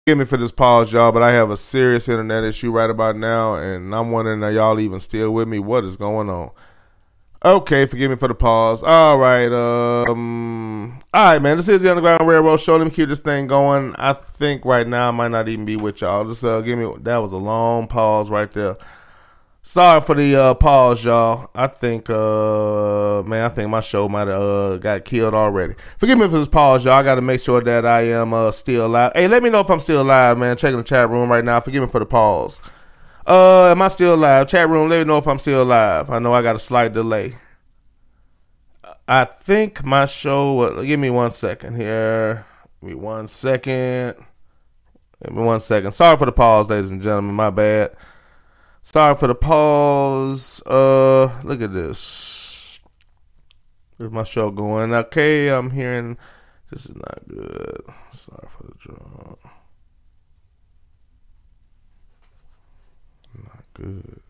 Forgive me for this pause, y'all, but I have a serious internet issue right about now, and I'm wondering, are y'all even still with me? What is going on? Okay, forgive me for the pause. All right, man. This is the Underground Railroad Show. Let me keep this thing going. I think right now I might not even be with y'all. Just give me. That was a long pause right there. Sorry for the pause, y'all. I think my show might have got killed already. Forgive me for this pause, y'all. I got to make sure that I am still alive. Hey, let me know if I'm still alive, man. Checking the chat room right now. Forgive me for the pause. Am I still alive? Chat room, let me know if I'm still alive. I know I got a slight delay. I think my show. Give me 1 second here. Give me 1 second. Give me 1 second. Sorry for the pause, ladies and gentlemen. My bad. Sorry for the pause. Look at this. Here's my show going. Okay, I'm hearing this is not good. Sorry for the drop. Not good.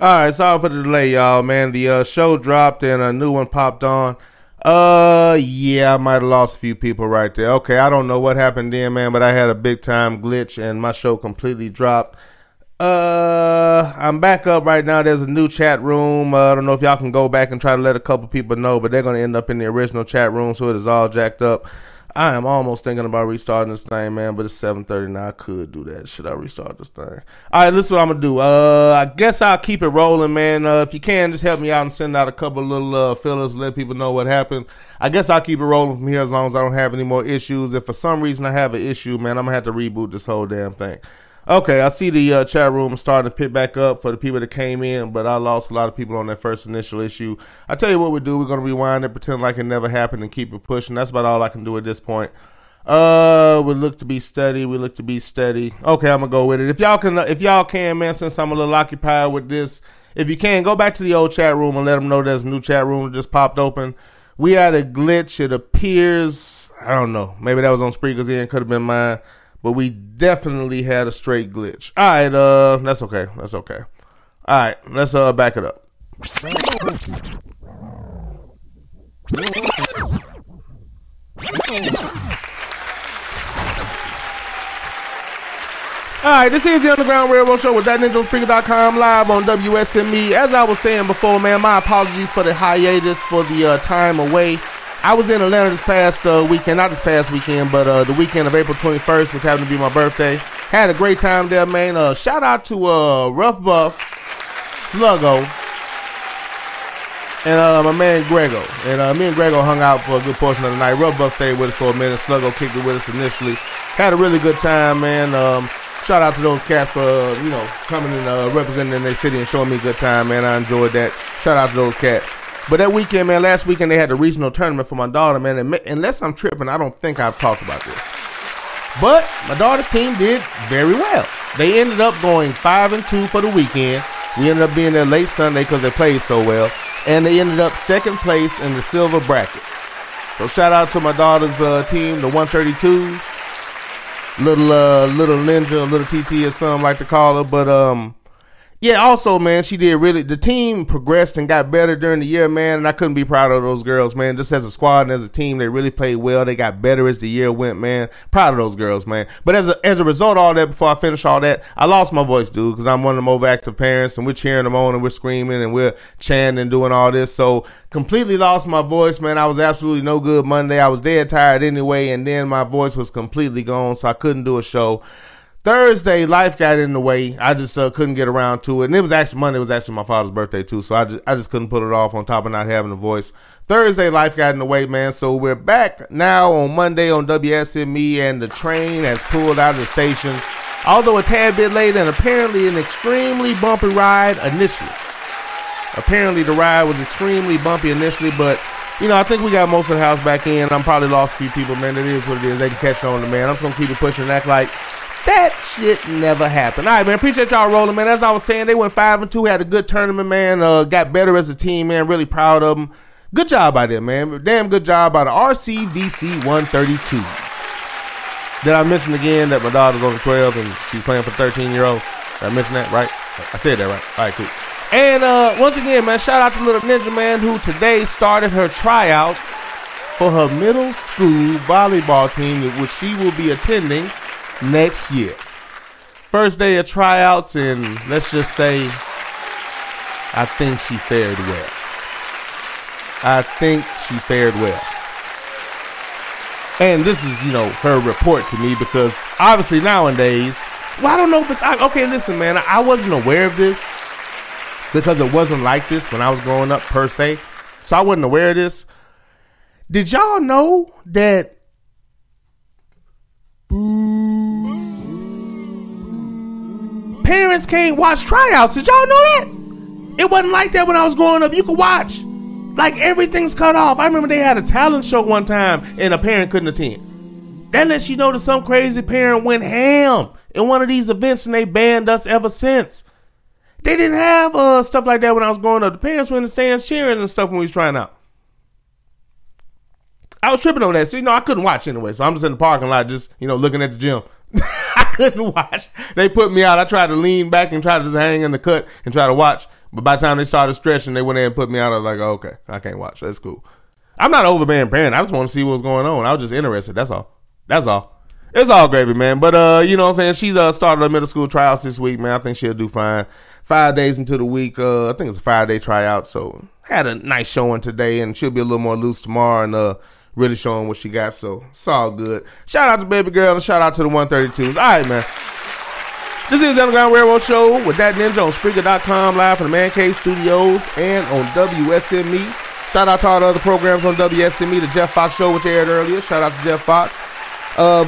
Alright, sorry for the delay, y'all, man. The show dropped and a new one popped on. Yeah, I might have lost a few people right there. Okay, I don't know what happened then, man, but I had a big time glitch and my show completely dropped. I'm back up right now. There's a new chat room. I don't know if y'all can go back and try to let a couple people know, but they're going to end up in the original chat room, so it is all jacked up. I am almost thinking about restarting this thing, man, but it's 7:30 now. I could do that. Should I restart this thing? All right, listen what I'm going to do. I guess I'll keep it rolling, man. If you can, just help me out and send out a couple little fillers, let people know what happened. I guess I'll keep it rolling from here as long as I don't have any more issues. If for some reason I have an issue, man, I'm going to have to reboot this whole damn thing. Okay, I see the chat room starting to pick back up for the people that came in, but I lost a lot of people on that first initial issue. I tell you what we do, we're going to rewind it, pretend like it never happened, and keep it pushing. That's about all I can do at this point. We look to be steady. Okay, I'm going to go with it. If y'all can, man, since I'm a little occupied with this, if you can, go back to the old chat room and let them know there's a new chat room that just popped open. We had a glitch. It appears, I don't know, maybe that was on Spreaker's end, could have been mine. But we definitely had a straight glitch. All right, that's okay. All right, let's back it up. All right, this is the Underground Railroad Show with ThatNinjaSpeaker.com live on WSME. As I was saying before, man, my apologies for the hiatus, for the time away. I was in Atlanta this past weekend, not this past weekend, but the weekend of April 21st, which happened to be my birthday. Had a great time there, man. Shout out to Rough Buff, Sluggo, and my man Grego. And me and Grego hung out for a good portion of the night. Rough Buff stayed with us for a minute. Sluggo kicked it with us initially. Had a really good time, man. Shout out to those cats for, coming and representing their city and showing me a good time, man. I enjoyed that. Shout out to those cats. But that weekend, man, last weekend they had the regional tournament for my daughter, man. And unless I'm tripping, I don't think I've talked about this. But my daughter's team did very well. They ended up going 5-2 for the weekend. We ended up being there late Sunday because they played so well. And they ended up second place in the silver bracket. So shout out to my daughter's team, the 132s. Little Ninja, little TT as some like to call her. But Yeah, also, man, the team progressed and got better during the year, man, and I couldn't be proud of those girls, man. Just as a squad and as a team, they really played well. They got better as the year went, man. Proud of those girls, man. But as a result of all that, before I finish all that, I lost my voice, dude, because I'm one of them overactive parents, and we're cheering them on, and we're screaming, and we're chanting and doing all this. So, completely lost my voice, man. I was absolutely no good Monday. I was dead tired anyway, and then my voice was completely gone, so I couldn't do a show. Thursday, life got in the way. I just couldn't get around to it. And Monday was actually my father's birthday too, so I just couldn't put it off on top of not having a voice. Thursday, life got in the way, man. So we're back now on Monday on WSME, and the train has pulled out of the station. Although a tad bit late and apparently an extremely bumpy ride initially. Apparently the ride was extremely bumpy initially, but I think we got most of the house back in. I'm probably lost a few people, man. It is what it is. They can catch on to, man. I'm just going to keep it pushing and act like that shit never happened. All right, man. Appreciate y'all rolling, man. As I was saying, they went 5-2. Had a good tournament, man. Got better as a team, man. Really proud of them. Good job by them, man. Damn good job by the RCVC 132s. Did I mention again that my daughter's over 12 and she's playing for 13-year-old? Did I mention that, right? I said that, right? All right, cool. And once again, man, shout out to Little Ninja, man, who today started her tryouts for her middle school volleyball team, which she will be attending next year. First day of tryouts, and let's just say I think she fared well. And this is, her report to me, because obviously nowadays, I don't know if it's, okay, listen, man, I wasn't aware of this because it wasn't like this when I was growing up per se. So I wasn't aware of this. Did y'all know that parents can't watch tryouts? Did y'all know that? It wasn't like that when I was growing up. You could watch. Like, everything's cut off. I remember they had a talent show one time and a parent couldn't attend. That lets you know that some crazy parent went ham in one of these events and they banned us ever since. They didn't have stuff like that when I was growing up. The parents were in the stands cheering and stuff when we was trying out. I was tripping on that. So, I couldn't watch anyway. So I'm just in the parking lot just, looking at the gym. I couldn't watch. They put me out. I tried to lean back and try to just hang in the cut and try to watch. But by the time they started stretching, they went in and put me out. I was like, oh, okay, I can't watch. That's cool. I'm not an overbearing parent. I just want to see what was going on. I was just interested. That's all. It's all gravy, man. But, you know what I'm saying? She's started her middle school tryouts this week, man. I think she'll do fine. 5 days into the week. I think it's a 5-day tryout. So had a nice showing today, and she'll be a little more loose tomorrow and really showing what she got. So it's all good. Shout out to baby girl and shout out to the 132s. All right, man. This is the Underground Railroad Show with that Ninja on Spreaker.com, live from the Man Cave Studios and on WSME. Shout out to all the other programs on WSME, the Jeff Fox Show, which aired earlier. Shout out to Jeff Fox.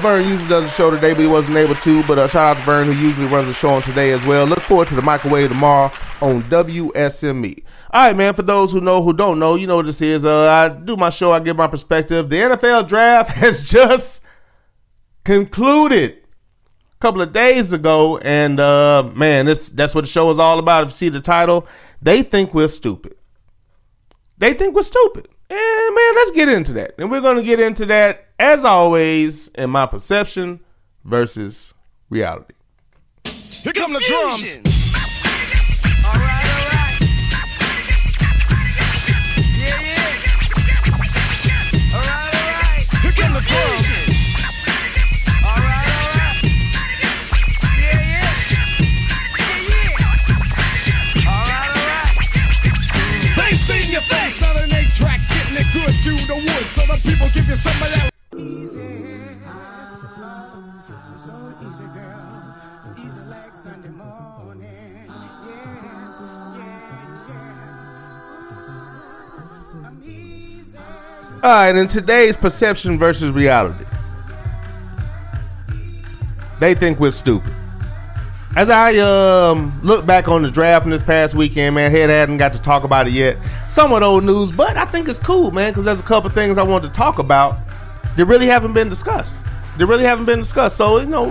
Vern usually does a show today, but he wasn't able to. But shout out to Vern, who usually runs the show on today as well. Look forward to the microwave tomorrow on WSME. All right, man, for those who know, who don't know, you know what this is. I do my show, I give my perspective. The NFL draft has just concluded couple of days ago, and man, that's what the show is all about. If you see the title, they think we're stupid. And man, let's get into that. And we're going to get into that, as always, in my perception versus reality. Here come the drums. All right. Yeah. All right. Here come the drums. Your face, not an 8-track, getting it good to the woods, so the people give you some of that. Easy, I'm so easy, girl. Easy like Sunday morning. Yeah. I'm easy. All right, in today's perception versus reality, they think we're stupid. As I look back on the draft from this past weekend, man, hadn't got to talk about it yet. Somewhat old news, but I think it's cool, man, because there's a couple things I wanted to talk about that really haven't been discussed. So,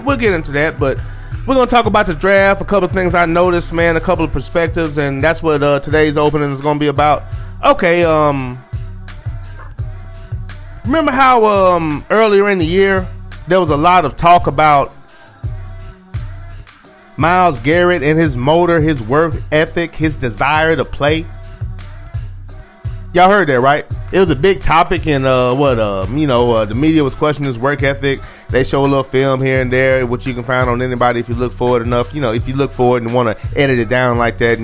we'll get into that, but we're going to talk about the draft, a couple of things I noticed, man, a couple of perspectives, and that's what today's opening is going to be about. Okay, remember how earlier in the year there was a lot of talk about Myles Garrett and his motor, his work ethic, his desire to play. Y'all heard that, right? It was a big topic in the media was questioning his work ethic. They show a little film here and there, which you can find on anybody if you look for it enough. If you look for it and want to edit it down like that,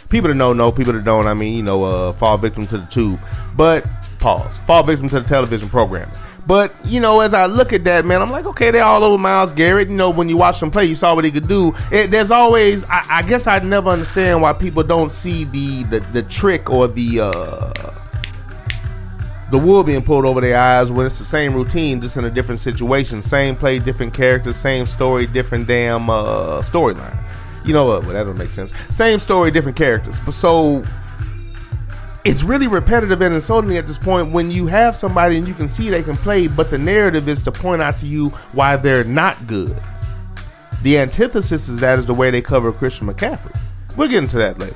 people that know, people that don't, fall victim to the tube. But, fall victim to the television programming. But, as I look at that, man, I'm like, okay, they're all over Myles Garrett. When you watch him play, you saw what he could do. There's always, I guess I never understand why people don't see the trick or the wool being pulled over their eyes when it's the same routine, just in a different situation. Same play, different characters, same story, different damn storyline. Well, that don't make sense. Same story, different characters. But so it's really repetitive and insulting at this point when you have somebody and you can see they can play, but the narrative is to point out to you why they're not good. The antithesis is that is the way they cover Christian McCaffrey. We'll get into that later.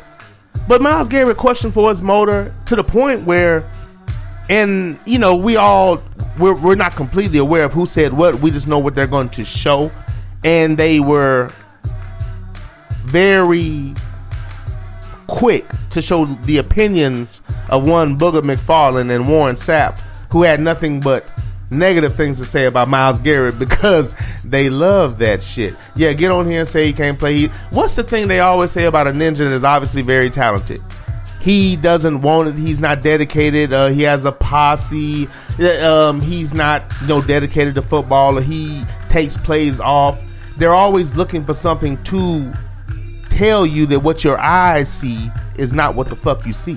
But Myles Garrett questioned for his motor to the point where, and we're not completely aware of who said what. We just know what they're going to show, and they were very quick to show the opinions of one Booger McFarlane and Warren Sapp, who had nothing but negative things to say about Myles Garrett because they love that shit. Yeah, get on here and say he can't play. What's the thing they always say about a ninja that is obviously very talented? He doesn't want it. He's not dedicated. He has a posse. He's not dedicated to football, or he takes plays off. They're always looking for something to tell you that what your eyes see is not what the fuck you see.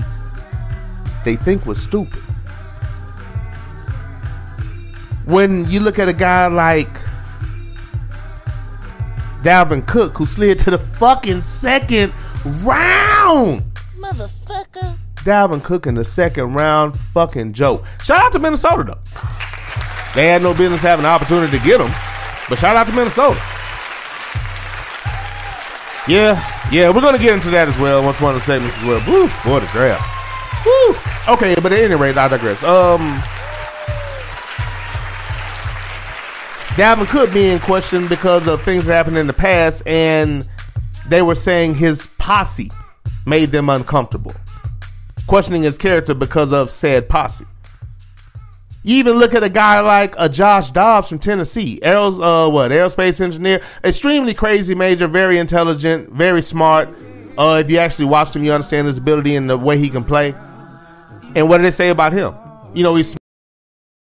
They think we're stupid. When you look at a guy like Dalvin Cook, who slid to the fucking second round. Motherfucker. Dalvin Cook in the second round, fucking joke. Shout out to Minnesota, though. They had no business having the opportunity to get him, but shout out to Minnesota. Yeah, we're going to get into that as well once one of the segments as well. Woo, boy, the draft. Woo. Okay, but at any rate, I digress. Dalvin Cook being questioned because of things that happened in the past, and they were saying his posse made them uncomfortable. Questioning his character because of said posse. You even look at a guy like a Josh Dobbs from Tennessee, aerospace engineer, extremely crazy major, very intelligent, very smart. If you actually watched him, you understand his ability and the way he can play. And what did they say about him? He's